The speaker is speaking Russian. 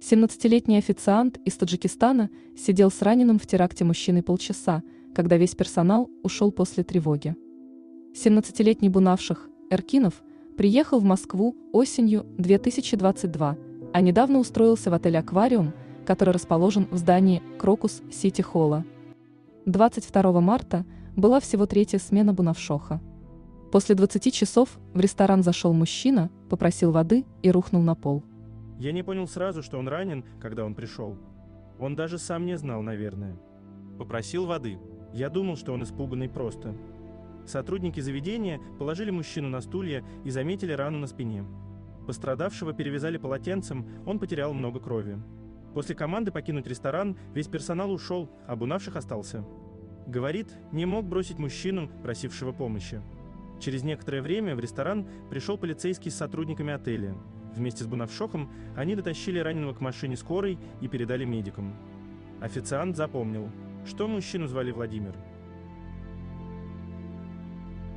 17-летний официант из Таджикистана сидел с раненым в теракте мужчиной полчаса, когда весь персонал ушел после тревоги. 17-летний Бунавших Эркинов приехал в Москву осенью 2022, а недавно устроился в отель «Аквариум», который расположен в здании Крокус Сити Холла. 22 марта была всего третья смена Бунавшоха. После 20 часов в ресторан зашел мужчина, попросил воды и рухнул на пол. Я не понял сразу, что он ранен, когда он пришел. Он даже сам не знал, наверное. Попросил воды. Я думал, что он испуганный просто. Сотрудники заведения положили мужчину на стулья и заметили рану на спине. Пострадавшего перевязали полотенцем, он потерял много крови. После команды покинуть ресторан весь персонал ушел, а Бунавших остался. Говорит, не мог бросить мужчину, просившего помощи. Через некоторое время в ресторан пришел полицейский с сотрудниками отеля. Вместе с Бунавшохом они дотащили раненого к машине скорой и передали медикам. Официант запомнил, что мужчину звали Владимир.